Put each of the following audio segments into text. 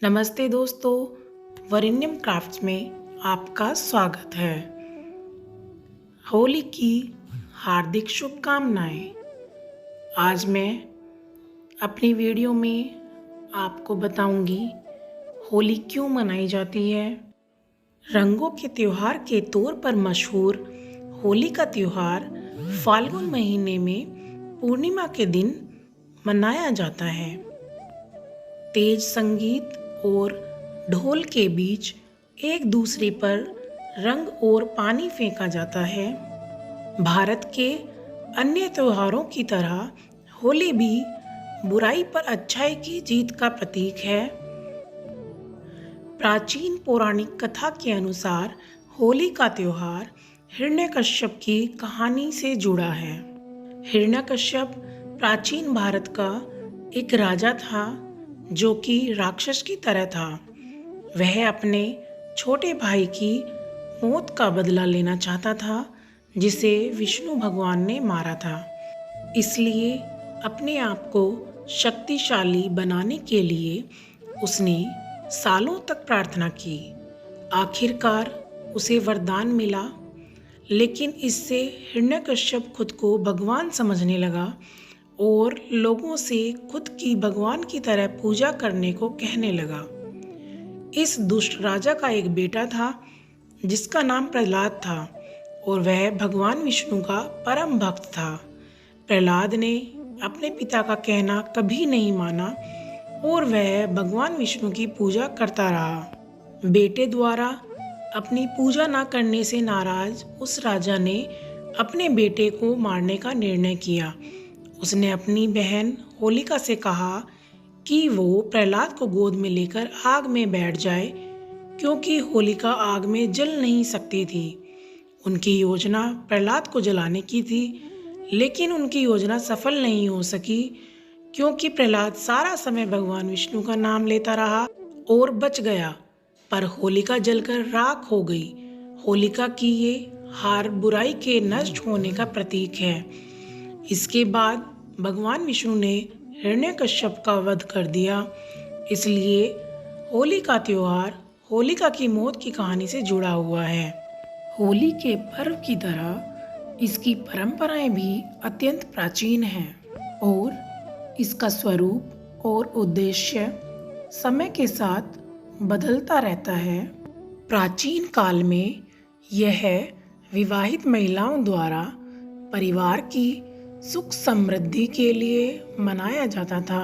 नमस्ते दोस्तों, वरेण्यम क्राफ्ट्स में आपका स्वागत है। होली की हार्दिक शुभकामनाएं। आज मैं अपनी वीडियो में आपको बताऊंगी होली क्यों मनाई जाती है। रंगों के त्योहार के तौर पर मशहूर होली का त्योहार फाल्गुन महीने में पूर्णिमा के दिन मनाया जाता है। तेज संगीत और ढोल के बीच एक दूसरे पर रंग और पानी फेंका जाता है। भारत के अन्य त्योहारों की तरह होली भी बुराई पर अच्छाई की जीत का प्रतीक है। प्राचीन पौराणिक कथा के अनुसार होली का त्योहार हिरण्यकश्यप की कहानी से जुड़ा है। हिरण्यकश्यप प्राचीन भारत का एक राजा था जो कि राक्षस की तरह था। वह अपने छोटे भाई की मौत का बदला लेना चाहता था जिसे विष्णु भगवान ने मारा था। इसलिए अपने आप को शक्तिशाली बनाने के लिए उसने सालों तक प्रार्थना की। आखिरकार उसे वरदान मिला, लेकिन इससे हिरण्यकश्यप खुद को भगवान समझने लगा और लोगों से खुद की भगवान की तरह पूजा करने को कहने लगा। इस दुष्ट राजा का एक बेटा था जिसका नाम प्रहलाद था और वह भगवान विष्णु का परम भक्त था। प्रहलाद ने अपने पिता का कहना कभी नहीं माना और वह भगवान विष्णु की पूजा करता रहा। बेटे द्वारा अपनी पूजा न करने से नाराज उस राजा ने अपने बेटे को मारने का निर्णय किया। उसने अपनी बहन होलिका से कहा कि वो प्रहलाद को गोद में लेकर आग में बैठ जाए, क्योंकि होलिका आग में जल नहीं सकती थी। उनकी योजना प्रहलाद को जलाने की थी, लेकिन उनकी योजना सफल नहीं हो सकी क्योंकि प्रहलाद सारा समय भगवान विष्णु का नाम लेता रहा और बच गया, पर होलिका जलकर राख हो गई। होलिका की ये हार बुराई के नष्ट होने का प्रतीक है। इसके बाद भगवान विष्णु ने हिरण्यकश्यप का वध कर दिया। इसलिए होली का त्योहार होलिका की मौत की कहानी से जुड़ा हुआ है। होली के पर्व की तरह इसकी परंपराएं भी अत्यंत प्राचीन हैं और इसका स्वरूप और उद्देश्य समय के साथ बदलता रहता है। प्राचीन काल में यह विवाहित महिलाओं द्वारा परिवार की सुख समृद्धि के लिए मनाया जाता था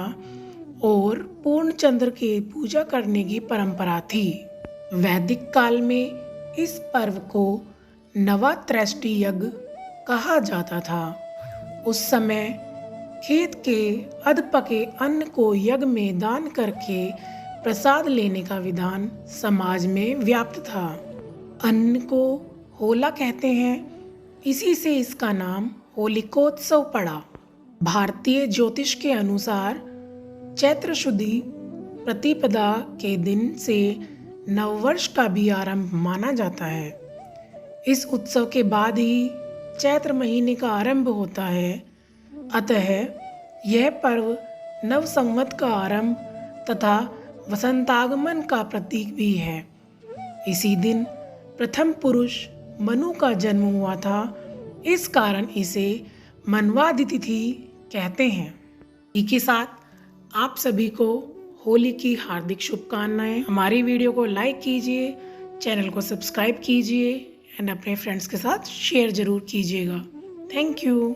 और पूर्ण चंद्र की पूजा करने की परंपरा थी। वैदिक काल में इस पर्व को नवात्रैष्टि यज्ञ कहा जाता था। उस समय खेत के अधपके अन्न को यज्ञ में दान करके प्रसाद लेने का विधान समाज में व्याप्त था। अन्न को होला कहते हैं, इसी से इसका नाम होलिकोत्सव पड़ा। भारतीय ज्योतिष के अनुसार चैत्र शुद्धि प्रतिपदा के दिन से नववर्ष का भी आरंभ माना जाता है। इस उत्सव के बाद ही चैत्र महीने का आरंभ होता है। अतः यह पर्व नव संवत का आरंभ तथा वसंतागमन का प्रतीक भी है। इसी दिन प्रथम पुरुष मनु का जन्म हुआ था, इस कारण इसे मनवादि तिथि कहते हैं। इसी के साथ आप सभी को होली की हार्दिक शुभकामनाएं। हमारी वीडियो को लाइक कीजिए, चैनल को सब्सक्राइब कीजिए एंड अपने फ्रेंड्स के साथ शेयर जरूर कीजिएगा। Thank you.